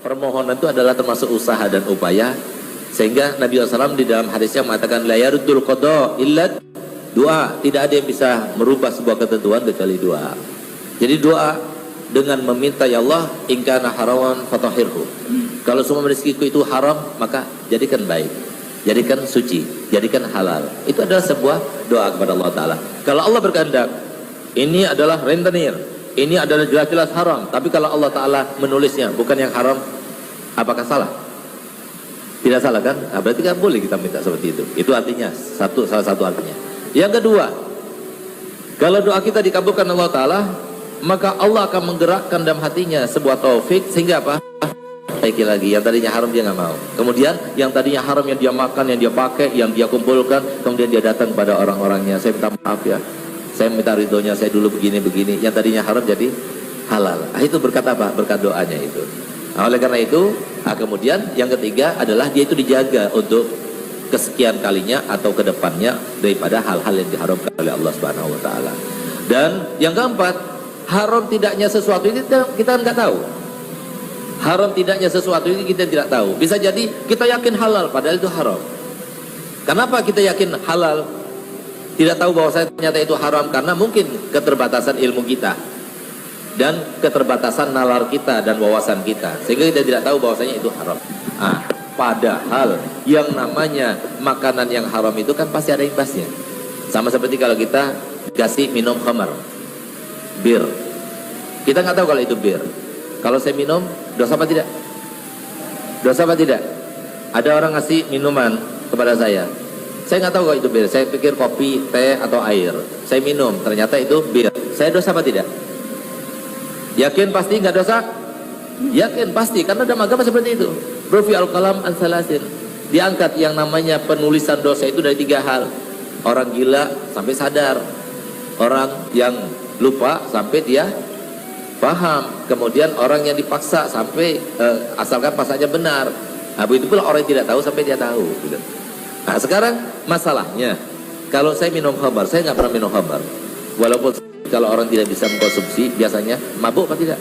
Permohonan itu adalah termasuk usaha dan upaya, sehingga Nabi SAW di dalam hadisnya mengatakan la yaruddul qada illa doa. Tidak ada yang bisa merubah sebuah ketentuan kecuali doa. Jadi doa dengan meminta, ya Allah in kana haraman fatahhirhu. Kalau semua rezekiku itu haram, maka jadikan baik, jadikan suci, jadikan halal. Itu adalah sebuah doa kepada Allah Ta'ala. Kalau Allah berkehendak ini adalah rentenir, ini adalah jelas-jelas haram, tapi kalau Allah Ta'ala menulisnya bukan yang haram, apakah salah? Tidak salah kan? Nah, berarti kan boleh kita minta seperti itu. Itu artinya salah satu artinya. Yang kedua, kalau doa kita dikabulkan Allah Ta'ala, maka Allah akan menggerakkan dalam hatinya sebuah taufik, sehingga apa? Baiki lagi, yang tadinya haram dia nggak mau. Kemudian yang tadinya haram yang dia makan, yang dia pakai, yang dia kumpulkan, kemudian dia datang pada orang-orangnya, saya minta maaf ya, saya minta ridhonya, saya dulu begini-begini, yang tadinya haram jadi halal. Nah, itu berkat apa? Berkat doanya itu. Nah, oleh karena itu, kemudian yang ketiga adalah dia itu dijaga untuk kesekian kalinya atau kedepannya daripada hal-hal yang diharamkan oleh Allah Subhanahu Wa Taala. Dan yang keempat, haram tidaknya sesuatu ini kita nggak tahu. Haram tidaknya sesuatu ini kita tidak tahu. Bisa jadi kita yakin halal padahal itu haram. Kenapa kita yakin halal? Tidak tahu bahwa ternyata itu haram karena mungkin keterbatasan ilmu kita dan keterbatasan nalar kita dan wawasan kita, sehingga kita tidak tahu bahwasanya itu haram. Padahal yang namanya makanan yang haram itu kan pasti ada imbasnya. Sama seperti kalau kita kasih minum khamar, bir, kita nggak tahu kalau itu bir. Kalau saya minum, dosa apa tidak? Dosa apa tidak? Ada orang ngasih minuman kepada saya nggak tahu kalau itu bir. Saya pikir kopi, teh, atau air. Saya minum, ternyata itu bir. Saya dosa apa tidak? Yakin pasti nggak dosa? Yakin pasti, karena dalam agama seperti itu. Rufi al-qalam an salasin. Diangkat yang namanya penulisan dosa itu dari 3 hal. Orang gila sampai sadar. Orang yang lupa sampai dia paham. Kemudian orang yang dipaksa sampai asalkan paksanya benar. Nah, begitu pula orang yang tidak tahu sampai dia tahu gitu. Nah, sekarang masalahnya, kalau saya minum khamar, saya nggak pernah minum khamar. Walaupun kalau orang tidak bisa mengkonsumsi, biasanya mabuk apa tidak?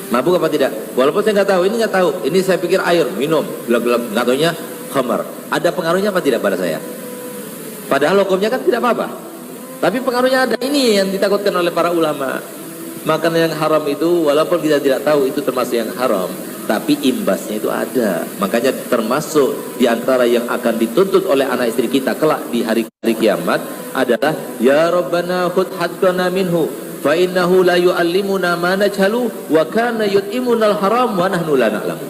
Mabuk apa tidak? Walaupun saya nggak tahu, ini saya pikir air, minum, gelap-gelap, nggak taunya khamar. Ada pengaruhnya apa tidak pada saya? Padahal hukumnya kan tidak apa-apa. Tapi pengaruhnya ada. Ini yang ditakutkan oleh para ulama. Makanan yang haram itu, walaupun kita tidak tahu itu termasuk yang haram, tapi imbasnya itu ada. Makanya termasuk diantara yang akan dituntut oleh anak istri kita kelak di hari kiamat adalah ya Rabbana khudh haqqana minhu fa innahu la yu'allimuna ma najhalu wa kana yut'imunal haram wa nahnu la na'lam.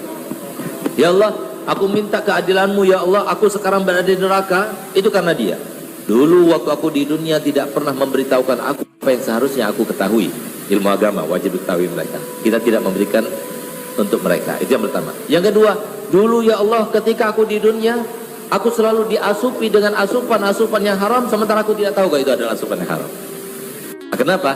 Ya Allah, aku minta keadilanmu ya Allah, aku sekarang berada di neraka itu karena dia. Dulu waktu aku di dunia tidak pernah memberitahukan aku apa yang seharusnya aku ketahui. Ilmu agama wajib diketahui mereka. Kita tidak memberikan untuk mereka. Itu yang pertama. Yang kedua, dulu ya Allah ketika aku di dunia, aku selalu diasupi dengan asupan-asupan yang haram, sementara aku tidak tahu kalau itu adalah asupan yang haram. Nah, kenapa?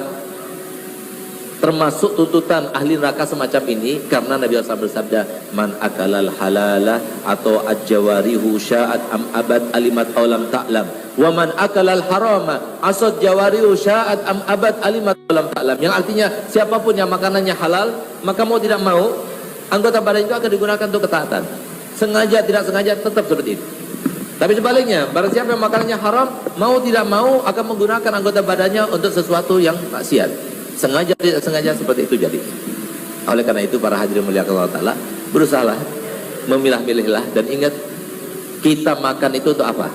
Termasuk tuntutan ahli neraka semacam ini karena Nabi SAW bersabda, man akalal halala atau ajawarihu sya'at am abad alimat aulam ta'lam wa man akalal harama asad jawarihu sya'at am abad alimat aulam ta'lam. Yang artinya siapapun yang makanannya halal, maka mau tidak mau anggota badan itu akan digunakan untuk ketaatan. Sengaja tidak sengaja tetap seperti itu. Tapi sebaliknya, barang siapa yang makanannya haram, mau tidak mau akan menggunakan anggota badannya untuk sesuatu yang maksiat. Sengaja tidak sengaja seperti itu jadi. Oleh karena itu para hadirin muliakan Allah Ta'ala, berusahalah memilah-milihlah dan ingat, kita makan itu untuk apa?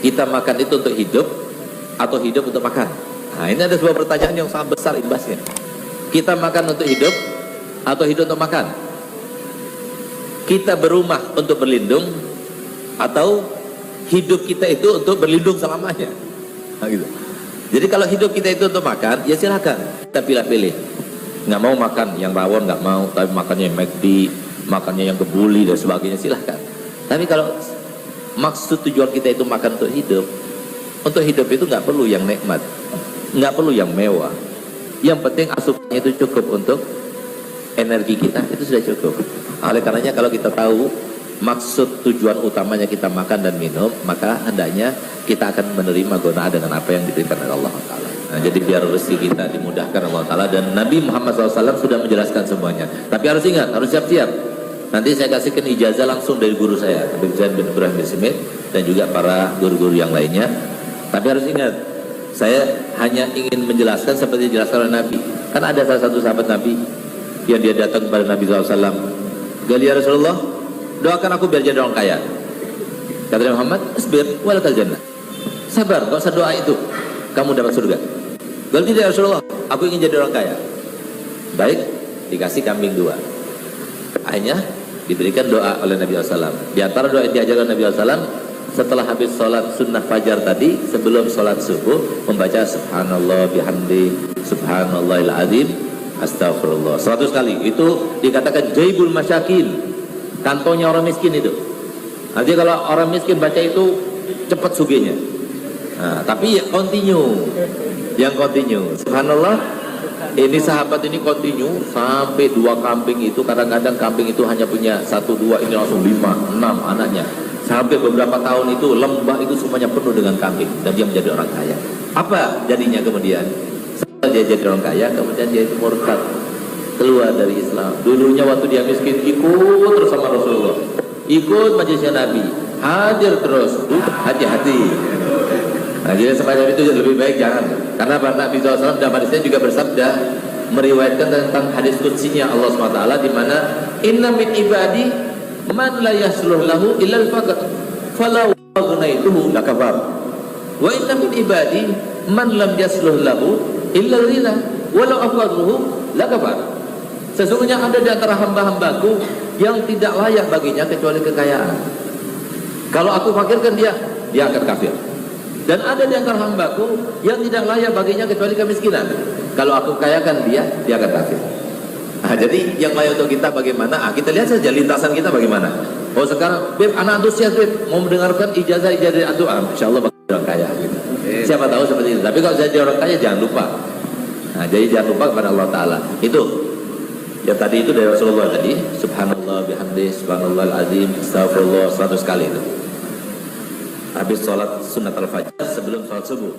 Kita makan itu untuk hidup atau hidup untuk makan? Nah, ini ada sebuah pertanyaan yang sangat besar imbasnya. Kita makan untuk hidup atau hidup untuk makan? Kita berumah untuk berlindung atau hidup kita itu untuk berlindung selamanya? Nah, gitu. Jadi kalau hidup kita itu untuk makan, ya silakan kita pilih-pilih. Nggak mau makan yang rawon nggak mau, tapi makannya yang McD, makannya yang kebuli dan sebagainya, silahkan. Tapi kalau maksud tujuan kita itu makan untuk hidup itu nggak perlu yang nikmat, nggak perlu yang mewah. Yang penting asupannya itu cukup untuk energi kita, itu sudah cukup. Oleh karenanya kalau kita tahu maksud tujuan utamanya kita makan dan minum, maka hendaknya kita akan menerima qanaah dengan apa yang diberikan oleh Allah Ta'ala. Nah, jadi biar rezeki kita dimudahkan Allah Ta'ala, dan Nabi Muhammad SAW sudah menjelaskan semuanya. Tapi harus ingat, harus siap-siap. Nanti saya kasihkan ijazah langsung dari guru saya, Habib Zain bin Ibrahim bin Smith, dan juga para guru-guru yang lainnya. Tapi harus ingat, saya hanya ingin menjelaskan seperti dijelaskan oleh Nabi. Kan ada salah satu sahabat Nabi yang dia datang kepada Nabi SAW, "Gali ya Rasulullah, doakan aku biar jadi orang kaya." Kata Nabi Muhammad, "Asbir walakal jannah." Sabar, gak usah doa itu, kamu dapat surga. "Gali tidak ya Rasulullah, aku ingin jadi orang kaya." Baik, dikasih kambing 2. Akhirnya diberikan doa oleh Nabi SAW. Di antara doa yang diajarkan Nabi SAW, setelah habis sholat sunnah fajar tadi, sebelum sholat subuh, membaca subhanallah bihamdi subhanallahil azim astagfirullah 100 kali. Itu dikatakan jaibul masyakin, kantongnya orang miskin itu. Nanti kalau orang miskin baca itu cepat sugihnya. Nah, tapi ya continue, yang continue subhanallah. Ini sahabat ini continue sampai 2 kambing itu, kadang-kadang kambing itu hanya punya 1-2, ini langsung 5-6 anaknya. Sampai beberapa tahun itu lembah itu semuanya penuh dengan kambing, dan dia menjadi orang kaya. Apa jadinya kemudian? Setelah dia jadi orang kaya, kemudian dia itu murtad, keluar dari Islam. Dulunya waktu dia miskin ikut terus sama Rasulullah, ikut majelisnya Nabi, hadir terus. Hati-hati. Nah, jadi semacam itu lebih baik jangan. Karena Nabi SAW dalam hadisnya juga bersabda, meriwayatkan tentang hadis qudsinya Allah SWT, di mana inna min ibadi man la yasluh lahu illa al-faqr fala waghnaituhu lakafar wa inna min ibadi man lam yasluh lahu illa al-ghina walau afadhuhu lakafar. Sesungguhnya ada di antara hamba-hambaku yang tidak layak baginya kecuali kekayaan. Kalau aku fakirkan dia akan kafir. Dan ada di antara hambaku yang tidak layak baginya kecuali kemiskinan. Kalau aku kayakan dia akan kafir. Nah, jadi yang layak untuk kita bagaimana? Kita lihat saja lintasan kita bagaimana. Oh sekarang, Beb, anak antusias, Beb, mau mendengarkan ijazah dari antum, insya Allah bagi orang kaya. Gitu. Siapa tahu seperti itu. Tapi kalau saya jadi orang kaya jangan lupa. Nah, jadi jangan lupa kepada Allah Ta'ala. Itu yang tadi itu dari Rasulullah tadi, subhanallah bihamdi subhanallahil azim astagfirullah 100 kali itu. Habis sholat sunat al-fajr sebelum sholat subuh.